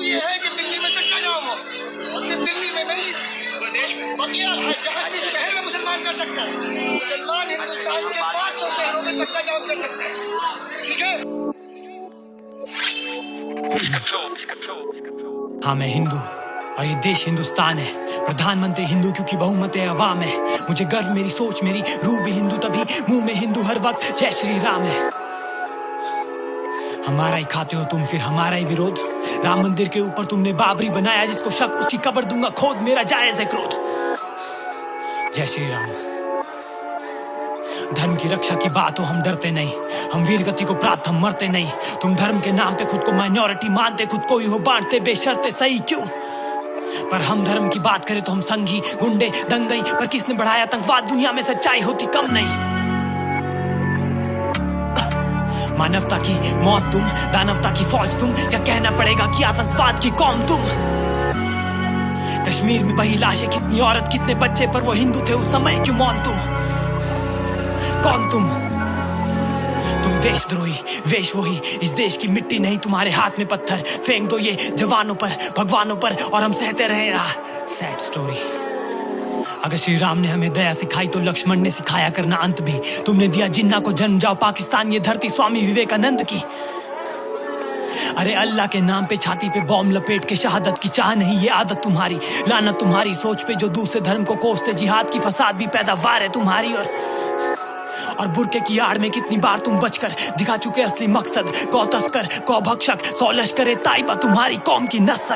ये है कि दिल्ली में चक्का जाम हो, और सिर्फ दिल्ली में नहीं प्रदेश में, बकिया जहाँ जिस शहर में मुसलमान कर सकता है, मुसलमान हिंदुस्तान के 500 शहरों में चक्का जाम कर सकते हैं। ठीक है? हाँ, मैं हिंदू और ये देश हिंदुस्तान है। प्रधानमंत्री हिंदू क्योंकि बहुमत अवाम है। मुझे गर्व मेरी सोच, मेरी रूह भी हिंदू, तभी मुंह में हिंदू हर वक्त जय श्री राम है। हमारा ही खाते हो तुम, फिर हमारा ही विरोध। राम मंदिर के ऊपर तुमने बाबरी बनाया, जिसको शक उसकी कब्र दूंगा खोद, मेरा जायज है क्रोध। जय श्री राम। धर्म की रक्षा की बात हो, हम डरते नहीं, हम वीर गति को प्राप्त, हम मरते नहीं। तुम धर्म के नाम पे खुद को माइनॉरिटी मानते, खुद को ही हो बांटते बेशर्ते, सही क्यों? पर हम धर्म की बात करें तो हम संघी, गुंडे, दंगई। पर किसने बढ़ाया आतंकवाद? दुनिया में सच्चाई होती कम नहीं। मानवता की मौत तुम, दानवता की फौज तुम, क्या कहना पड़ेगा कि आतंकवाद की कौम तुम। कश्मीर में वही लाशें, कितनी औरत कितने बच्चे, पर वो हिंदू थे उस समय, क्यों मौन तुम? कौन तुम देशद्रोही, वेश वही। इस देश की मिट्टी नहीं, तुम्हारे हाथ में पत्थर फेंक दो ये जवानों पर, भगवानों पर, और हम सहते रहे। Sad story. अगर श्री राम ने हमें दया सिखाई तो लक्ष्मण ने सिखाया करना अंत भी। तुमने दिया जिन्ना को जन्म, जाओ पाकिस्तान ये धरती स्वामी विवेकानंद की। अरे अल्लाह के नाम पे छाती पे बॉम्ब लपेट के शहादत की चाह नहीं, ये आदत तुम्हारी। लानत तुम्हारी सोच पे जो दूसरे धर्म को कोसते, जिहाद की फसाद भी पैदावार है तुम्हारी। और बुरके की आड़ में कितनी बार तुम बचकर दिखा चुके असली मकसद। गौ तस्कर, गौ भक्षक, 100 लश्कर ताइबा तुम्हारी कौम की नस्ल।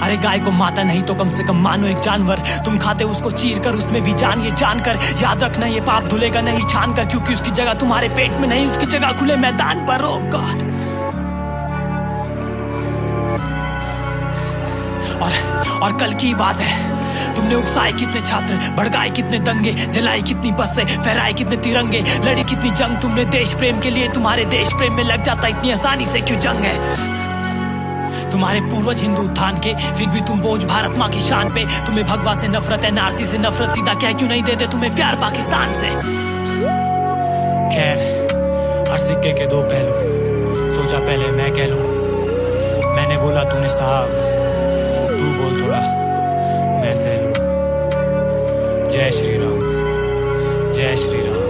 अरे गाय को माता नहीं तो कम से कम मानो एक जानवर। तुम खाते उसको चीर कर, उसमें भी जान, ये जानकर याद रखना ये पाप धुलेगा नहीं छान कर, क्योंकि उसकी जगह तुम्हारे पेट में नहीं, उसकी जगह खुले मैदान पर। ओ गॉड। और कल की बात है, तुमने उकसाए कितने छात्र, भड़काए कितने दंगे, जलाए कितनी बसें, फहराए कितने तिरंगे, लड़ी कितनी जंग तुमने देश प्रेम के लिए। तुम्हारे देश प्रेम में लग जाता इतनी आसानी से क्यों जंग है? तुम्हारे पूर्वज हिंदू उत्थान के, फिर भी तुम बोझ भारत माँ की शान पे। तुम्हें भगवा से नफरत है, नारसी से नफरत, सीधा कह क्यों नहीं देते तुम्हें प्यार पाकिस्तान से? खैर, हर सिक्के के दो पहलू, सोचा पहले मैं कह लूं। मैंने बोला तूने साहब, तू बोल थोड़ा मैं सह लूं। जय श्री राम, जय श्री राम।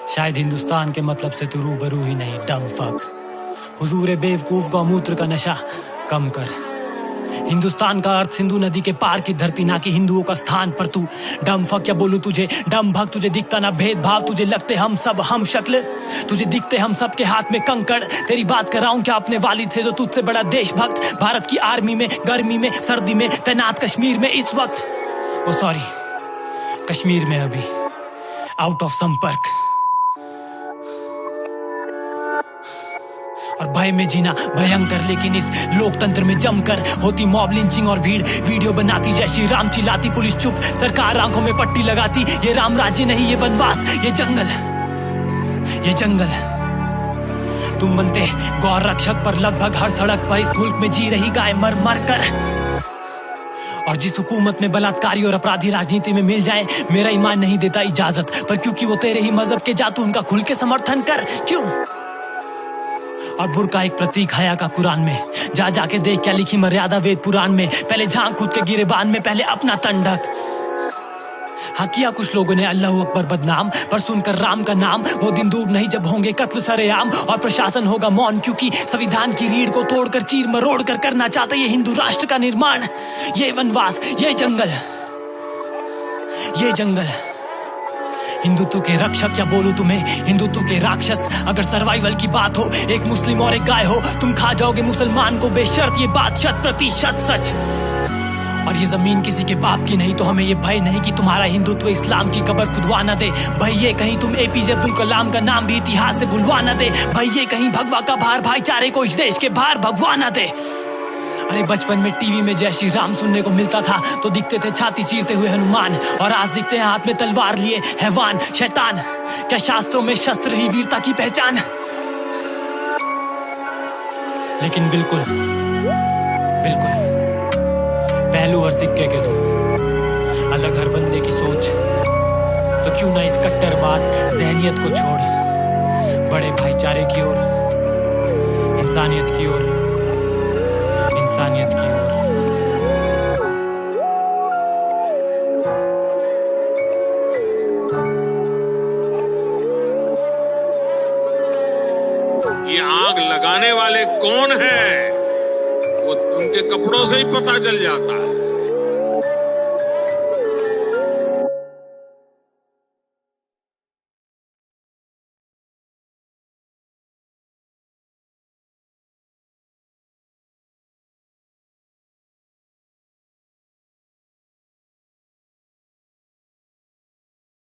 शायद हिंदुस्तान के मतलब से तू रूबरू ही नहीं, डम फक। हुजूर बेवकूफ, गौमूत्र का नशा कम कर। हिंदुस्तान का अर्थ सिंधु नदी के पार की धरती, ना कि हिंदुओं का स्थान। पर तू डम फक, क्या बोलूं तुझे, डम भक्त। तुझे दिखता ना भेदभाव, तुझे लगते हम सब हम शक्ल, तुझे दिखते हम सब के हाथ में कंकड़। तेरी बात कर रहा हूं क्या अपने वालिद से, जो तुझसे बड़ा देशभक्त, भारत की आर्मी में, गर्मी में, सर्दी में तैनात, कश्मीर में इस वक्त। ओ सॉरी, कश्मीर में अभी आउट ऑफ संपर्क। और भय में जीना भयंकर, लेकिन इस लोकतंत्र में जमकर होती मॉब लिंचिंग और भीड़। वीडियो बनाती जय श्री राम चिल्लाती, पुलिस चुप, सरकार आंखों में पट्टी लगाती। ये राम राज्य नहीं, ये वनवास, ये जंगल, ये जंगल। तुम बनते गौ रक्षक, पर लगभग हर सड़क पर इस मुल्क में जी रही गाय मर मर कर। और जिस हुकूमत में बलात्कारी और अपराधी राजनीति में मिल जाए, मेरा ईमान नहीं देता इजाजत, पर क्योंकि वो तेरे ही मजहब के जा, तू उनका खुल के समर्थन कर। क्यों? और बुर्का एक प्रतीक हया का कुरान में, जा जाके देख क्या लिखी मर्यादा वेद पुराण में। पहले झांक खुद के गिरेबान में, पहले अपना तन ढक। हाँ किया कुछ लोगों ने अल्लाह अकबर बदनाम, पर सुनकर राम का नाम। वो दिन दूर नहीं जब होंगे कत्ल सरेआम, और प्रशासन होगा मौन, क्योंकि संविधान की रीढ़ को तोड़कर चीर मरोड़ कर करना चाहते ये हिंदू राष्ट्र का निर्माण। ये वनवास, ये जंगल, ये जंगल। हिंदुत्व के रक्षक, क्या बोलूं तुम्हें, हिंदुत्व के राक्षस। अगर सर्वाइवल की बात हो, एक मुस्लिम और एक गाय हो, तुम खा जाओगे मुसलमान को बेशर्त, ये बात 100% सच। और ये जमीन किसी के बाप की नहीं, तो हमें ये भय नहीं कि तुम्हारा हिंदुत्व इस्लाम की कब्र खुदवा न दे। भाई ये कहीं तुम APJ अब्दुल कलाम का नाम भी इतिहास से भुलवा न दे। भाई ये कहीं भगवा का भार भाईचारे को इस देश के बाहर भगवा न दे। अरे बचपन में टीवी में जय श्री राम सुनने को मिलता था तो दिखते थे छाती चीरते हुए हनुमान, और आज दिखते हैं हाथ में तलवार लिए हैवान शैतान। क्या शास्त्रों में शस्त्र ही वीरता की पहचान? लेकिन बिल्कुल बिल्कुल पहलू हर सिक्के के दो, अलग हर बंदे की सोच। तो क्यों ना इस कट्टरवाद जहनियत को छोड़ बड़े भाईचारे की ओर, इंसानियत की ओर, इंसानियत की ओर। ये आग लगाने वाले कौन हैं? वो उनके कपड़ों से ही पता चल जाता है।